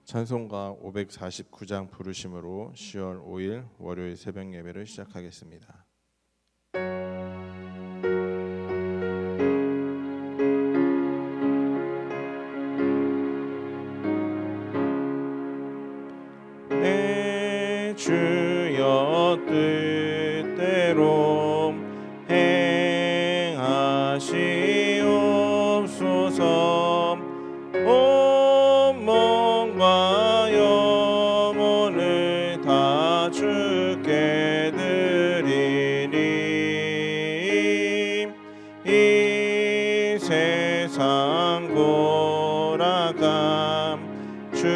찬송가 549장 부르심으로 10월 5일 월요일 새벽 예배를 시작하겠습니다. 내 주여 뜻대로 행하시옵소서. 온 몸과 영혼을 다 주께 드리니 이 세상 돌아감 주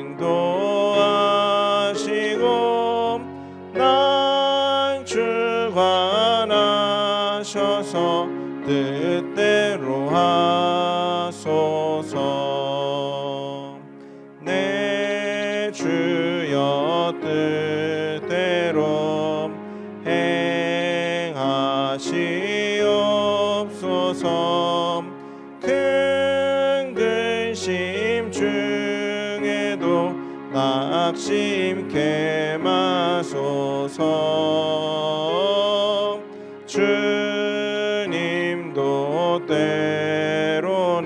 인도하시고 날 주관하셔서 뜻대로 하소서. 내 주여 뜻대로 행하시옵소서. 큰 근심 중에도 낙심케 마소서. 주님도 때로는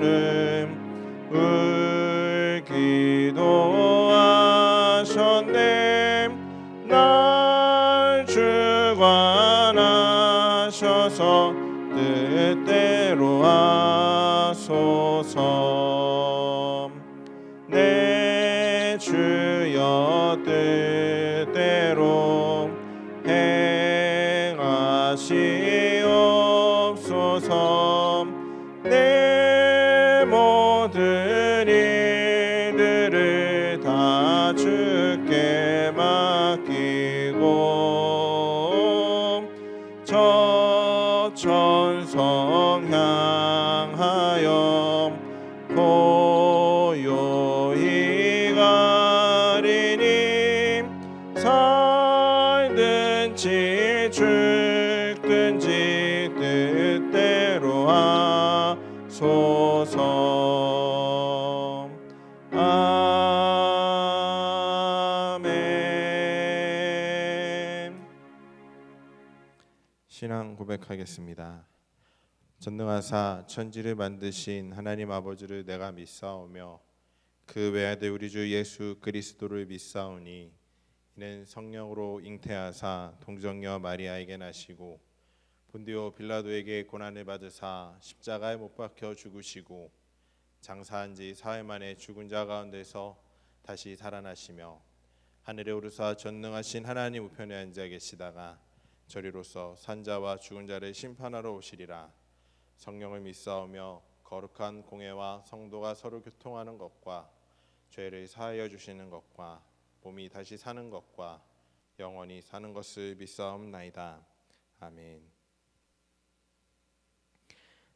울기도 하셨네. 날 주관하셔서 뜻대로 하소서. 내 주여 뜻대로 행하시옵소서. 내 모든 일들을 다 주께 맡기고 저 천성 향하여 고요히 가리니 살든지 죽든지 뜻대로 하소서. 아멘. 신앙 고백하겠습니다. 전능하사 천지를 만드신 하나님 아버지를 내가 믿사오며 그 외아들 우리 주 예수 그리스도를 믿사오니 이는 성령으로 잉태하사 동정녀 마리아에게 나시고 본디오 빌라도에게 고난을 받으사 십자가에 못 박혀 죽으시고 장사한 지 사흘 만에 죽은 자 가운데서 다시 살아나시며 하늘에 오르사 전능하신 하나님 우편에 앉아 계시다가 저리로서 산자와 죽은 자를 심판하러 오시리라. 성령을 믿사오며 거룩한 공회와 성도가 서로 교통하는 것과 죄를 사하여 주시는 것과 몸이 다시 사는 것과 영원히 사는 것을 믿사옵나이다. 아멘.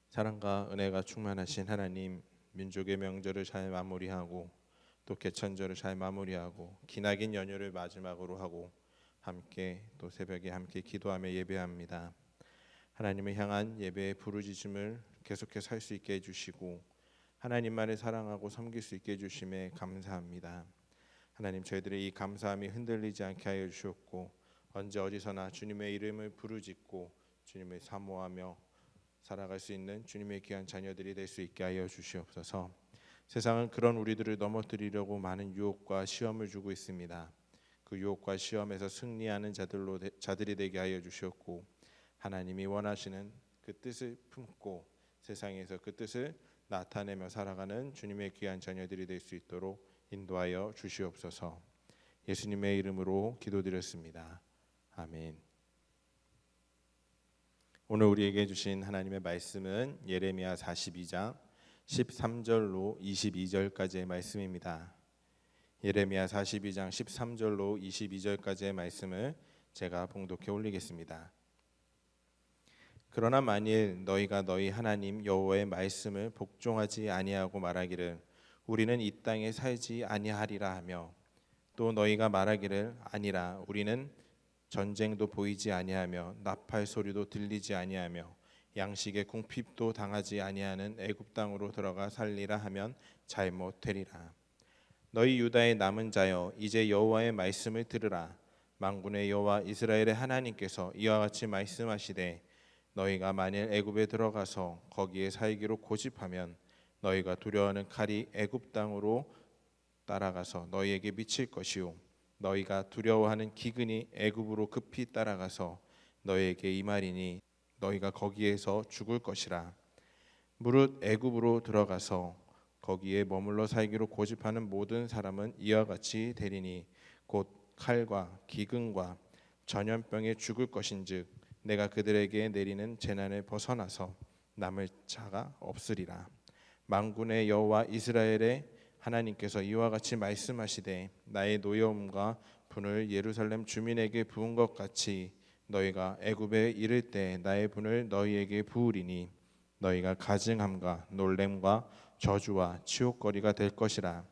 사랑과 은혜가 충만하신 하나님, 민족의 명절을 잘 마무리하고 또 개천절을 잘 마무리하고 기나긴 연휴를 마지막으로 하고 함께 또 새벽에 함께 기도하며 예배합니다. 하나님을 향한 예배의 부르짖음을 계속해서 할 수 있게 해주시고 하나님만을 사랑하고 섬길 수 있게 해주심에 감사합니다. 하나님, 저희들의 이 감사함이 흔들리지 않게 하여 주셨고 언제 어디서나 주님의 이름을 부르짖고 주님을 사모하며 살아갈 수 있는 주님의 귀한 자녀들이 될 수 있게 하여 주시옵소서. 세상은 그런 우리들을 넘어뜨리려고 많은 유혹과 시험을 주고 있습니다. 그 유혹과 시험에서 승리하는 자들이 되게 하여 주셨고 하나님이 원하시는 그 뜻을 품고 세상에서 그 뜻을 나타내며 살아가는 주님의 귀한 자녀들이 될 수 있도록 인도하여 주시옵소서. 예수님의 이름으로 기도드렸습니다. 아멘. 오늘 우리에게 주신 하나님의 말씀은 예레미야 42장 13절로 22절까지의 말씀입니다. 예레미야 42장 13절로 22절까지의 말씀을 제가 봉독해 올리겠습니다. 그러나 만일 너희가 너희 하나님 여호와의 말씀을 복종하지 아니하고 말하기를 우리는 이 땅에 살지 아니하리라 하며 또 너희가 말하기를 아니라 우리는 전쟁도 보이지 아니하며 나팔 소리도 들리지 아니하며 양식의 궁핍도 당하지 아니하는 애굽 땅으로 들어가 살리라 하면 잘못되리라. 너희 유다의 남은 자여 이제 여호와의 말씀을 들으라. 만군의 여호와 이스라엘의 하나님께서 이와 같이 말씀하시되 너희가 만일 애굽에 들어가서 거기에 살기로 고집하면 너희가 두려워하는 칼이 애굽 땅으로 따라가서 너희에게 미칠 것이요 너희가 두려워하는 기근이 애굽으로 급히 따라가서 너희에게 임하리니 너희가 거기에서 죽을 것이라. 무릇 애굽으로 들어가서 거기에 머물러 살기로 고집하는 모든 사람은 이와 같이 되리니 곧 칼과 기근과 전염병에 죽을 것인즉 내가 그들에게 내리는 재난을 벗어나서 남을 자가 없으리라. 만군의 여호와 이스라엘의 하나님께서 이와 같이 말씀하시되 나의 노여움과 분을 예루살렘 주민에게 부은 것 같이 너희가 애굽에 이를 때 나의 분을 너희에게 부으리니 너희가 가증함과 놀램과 저주와 치욕거리가 될 것이라.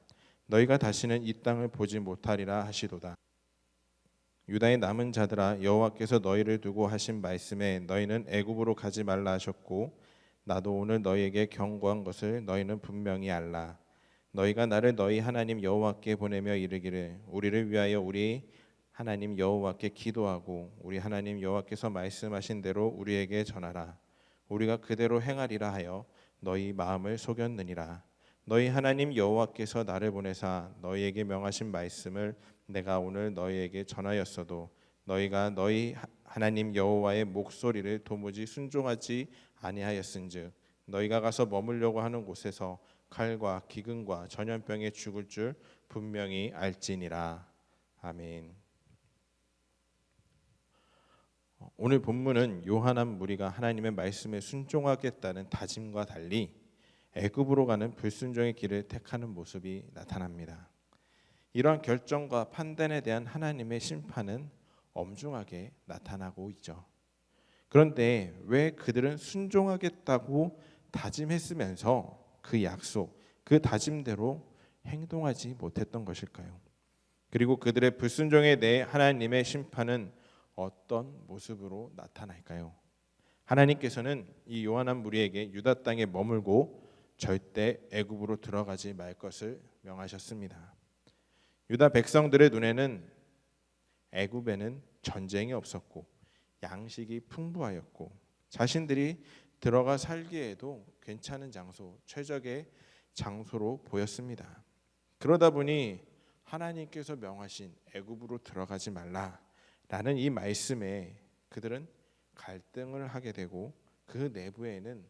너희가 다시는 이 땅을 보지 못하리라 하시도다. 유다의 남은 자들아 여호와께서 너희를 두고 하신 말씀에 너희는 애굽으로 가지 말라 하셨고 나도 오늘 너희에게 경고한 것을 너희는 분명히 알라. 너희가 나를 너희 하나님 여호와께 보내며 이르기를 우리를 위하여 우리 하나님 여호와께 기도하고 우리 하나님 여호와께서 말씀하신 대로 우리에게 전하라. 우리가 그대로 행하리라 하여 너희 마음을 속였느니라. 너희 하나님 여호와께서 나를 보내사 너희에게 명하신 말씀을 내가 오늘 너희에게 전하였어도 너희가 너희 하나님 여호와의 목소리를 도무지 순종하지 아니하였은즉 너희가 가서 머물려고 하는 곳에서 칼과 기근과 전염병에 죽을 줄 분명히 알지니라. 아멘. 오늘 본문은 요한한 무리가 하나님의 말씀에 순종하겠다는 다짐과 달리 애굽으로 가는 불순종의 길을 택하는 모습이 나타납니다. 이러한 결정과 판단에 대한 하나님의 심판은 엄중하게 나타나고 있죠. 그런데 왜 그들은 순종하겠다고 다짐했으면서 그 약속, 그 다짐대로 행동하지 못했던 것일까요? 그리고 그들의 불순종에 대해 하나님의 심판은 어떤 모습으로 나타날까요? 하나님께서는 이 요한한 무리에게 유다 땅에 머물고 절대 애굽으로 들어가지 말 것을 명하셨습니다. 유다 백성들의 눈에는 애굽에는 전쟁이 없었고 양식이 풍부하였고 자신들이 들어가 살기에도 괜찮은 장소, 최적의 장소로 보였습니다. 그러다 보니 하나님께서 명하신 애굽으로 들어가지 말라라는 이 말씀에 그들은 갈등을 하게 되고 그 내부에는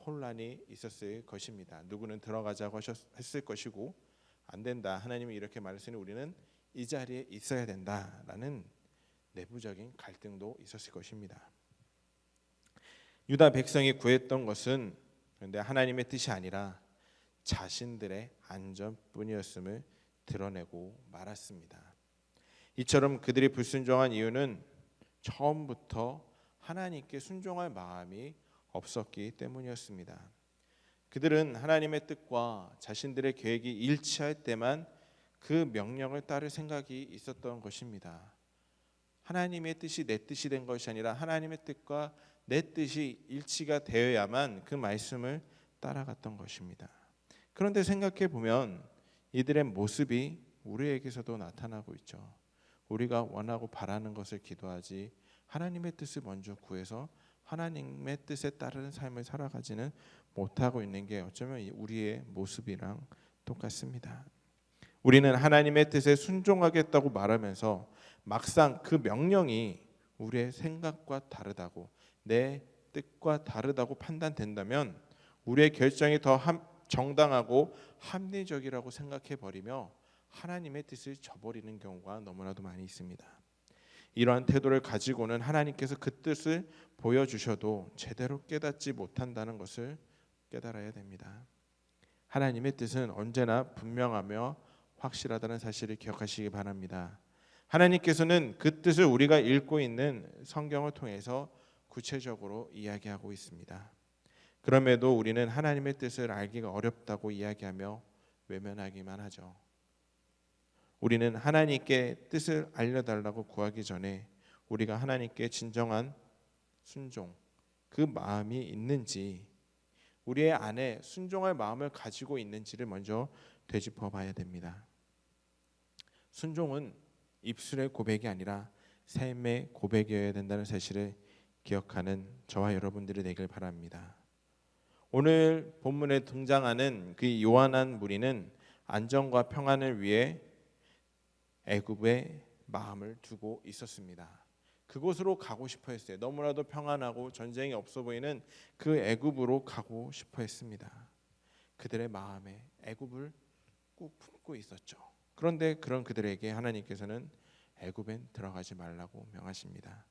혼란이 있었을 것입니다. 누구는 들어가자고 했을 것이고 안 된다. 하나님이 이렇게 말했으니 우리는 이 자리에 있어야 된다라는 내부적인 갈등도 있었을 것입니다. 유다 백성이 구했던 것은 그런데 하나님의 뜻이 아니라 자신들의 안전뿐이었음을 드러내고 말았습니다. 이처럼 그들이 불순종한 이유는 처음부터 하나님께 순종할 마음이 없었기 때문이었습니다. 그들은 하나님의 뜻과 자신들의 계획이 일치할 때만 그 명령을 따를 생각이 있었던 것입니다. 하나님의 뜻이 내 뜻이 된 것이 아니라 하나님의 뜻과 내 뜻이 일치가 되어야만 그 말씀을 따라갔던 것입니다. 그런데 생각해 보면 이들의 모습이 우리에게서도 나타나고 있죠. 우리가 원하고 바라는 것을 기도하지 하나님의 뜻을 먼저 구해서 하나님의 뜻에 따르는 삶을 살아가지는 못하고 있는 게 어쩌면 우리의 모습이랑 똑같습니다. 우리는 하나님의 뜻에 순종하겠다고 말하면서 막상 그 명령이 우리의 생각과 다르다고 내 뜻과 다르다고 판단된다면 우리의 결정이 더 정당하고 합리적이라고 생각해 버리며 하나님의 뜻을 저버리는 경우가 너무나도 많이 있습니다. 이러한 태도를 가지고는 하나님께서 그 뜻을 보여주셔도 제대로 깨닫지 못한다는 것을 깨달아야 됩니다. 하나님의 뜻은 언제나 분명하며 확실하다는 사실을 기억하시기 바랍니다. 하나님께서는 그 뜻을 우리가 읽고 있는 성경을 통해서 구체적으로 이야기하고 있습니다. 그럼에도 우리는 하나님의 뜻을 알기가 어렵다고 이야기하며 외면하기만 하죠. 우리는 하나님께 뜻을 알려달라고 구하기 전에 우리가 하나님께 진정한 순종, 그 마음이 있는지 우리의 안에 순종할 마음을 가지고 있는지를 먼저 되짚어 봐야 됩니다. 순종은 입술의 고백이 아니라 삶의 고백이어야 된다는 사실을 기억하는 저와 여러분들이 되길 바랍니다. 오늘 본문에 등장하는 그 요한한 무리는 안정과 평안을 위해 애굽에 마음을 두고 있었습니다. 그곳으로 가고 싶어 했어요. 너무나도 평안하고 전쟁이 없어 보이는 그 애굽으로 가고 싶어 했습니다. 그들의 마음에 애굽을 꾹 품고 있었죠. 그런데 그런 그들에게 하나님께서는 애굽엔 들어가지 말라고 명하십니다.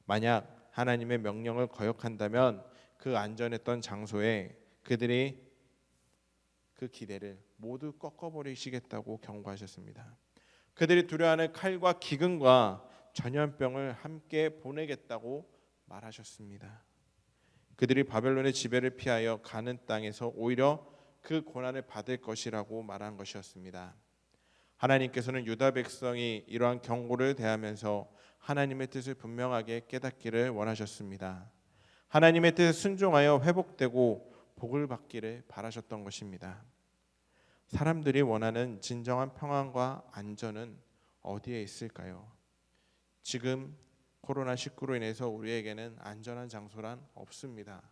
만약 하나님의 명령을 거역한다면 그 안전했던 장소에 그들이 그 기대를 모두 꺾어버리시겠다고 경고하셨습니다. 그들이 두려워하는 칼과 기근과 전염병을 함께 보내겠다고 말하셨습니다. 그들이 바벨론의 지배를 피하여 가는 땅에서 오히려 그 고난을 받을 것이라고 말한 것이었습니다. 하나님께서는 유다 백성이 이러한 경고를 대하면서 하나님의 뜻을 분명하게 깨닫기를 원하셨습니다. 하나님의 뜻에 순종하여 회복되고 복을 받기를 바라셨던 것입니다. 사람들이 원하는 진정한 평안과 안전은 어디에 있을까요? 지금 코로나19로 인해서 우리에게는 안전한 장소란 없습니다.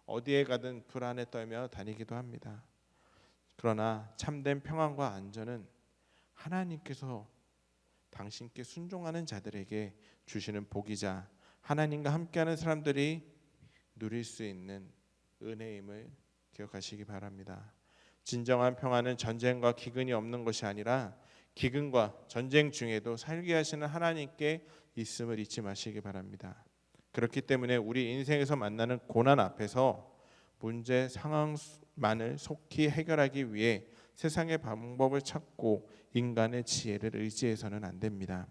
어디에 가든 불안에 떨며 다니기도 합니다. 그러나 참된 평안과 안전은 하나님께서 당신께 순종하는 자들에게 주시는 복이자 하나님과 함께하는 사람들이 누릴 수 있는 은혜임을 기억하시기 바랍니다. 진정한 평안은 전쟁과 기근이 없는 것이 아니라 기근과 전쟁 중에도 살게 하시는 하나님께 있음을 잊지 마시기 바랍니다. 그렇기 때문에 우리 인생에서 만나는 고난 앞에서 문제 상황만을 속히 해결하기 위해 세상의 방법을 찾고 인간의 지혜를 의지해서는 안 됩니다.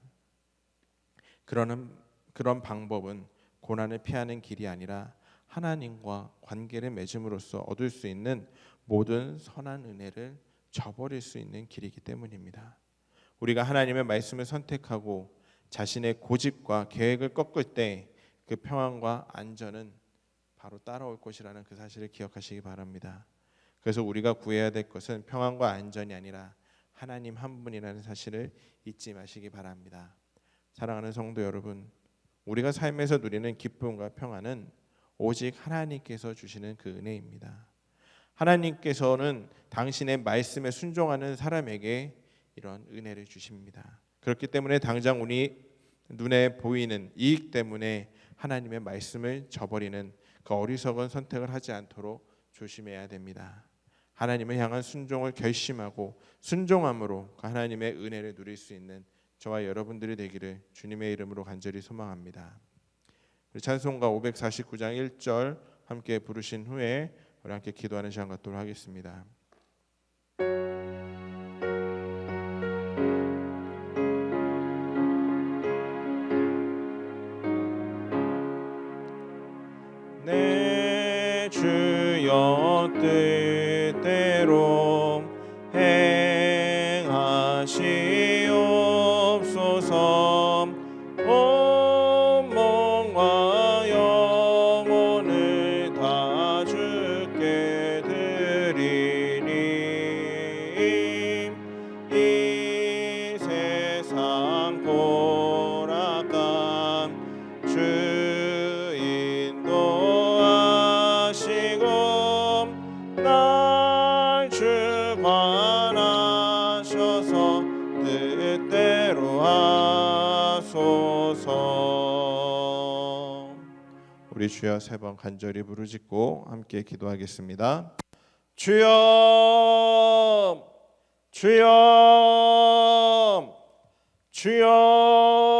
그런 방법은 고난을 피하는 길이 아니라 하나님과 관계를 맺음으로써 얻을 수 있는 모든 선한 은혜를 저버릴 수 있는 길이기 때문입니다. 우리가 하나님의 말씀을 선택하고 자신의 고집과 계획을 꺾을 때 그 평안과 안전은 바로 따라올 것이라는 그 사실을 기억하시기 바랍니다. 그래서 우리가 구해야 될 것은 평안과 안전이 아니라 하나님 한 분이라는 사실을 잊지 마시기 바랍니다. 사랑하는 성도 여러분, 우리가 삶에서 누리는 기쁨과 평안은 오직 하나님께서 주시는 그 은혜입니다. 하나님께서는 당신의 말씀에 순종하는 사람에게 이런 은혜를 주십니다. 그렇기 때문에 당장 우리 눈에 보이는 이익 때문에 하나님의 말씀을 저버리는 그 어리석은 선택을 하지 않도록 조심해야 됩니다. 하나님을 향한 순종을 결심하고 순종함으로 그 하나님의 은혜를 누릴 수 있는 저와 여러분들이 되기를 주님의 이름으로 간절히 소망합니다. 우리 찬송가 549장 1절 함께 부르신 후에 우리 함께 기도하는 시간 갖도록 하겠습니다. 내 주여 뜻대로 행하시옵소서. 온 몸과 영혼을 다 주께 드리니 이 세상 고락한 주 인도하시고 날 주관하셔서 뜻대로 하소서. 우리 주여 세 번 간절히 부르짖고 함께 기도하겠습니다. 주여, 주여, 주여.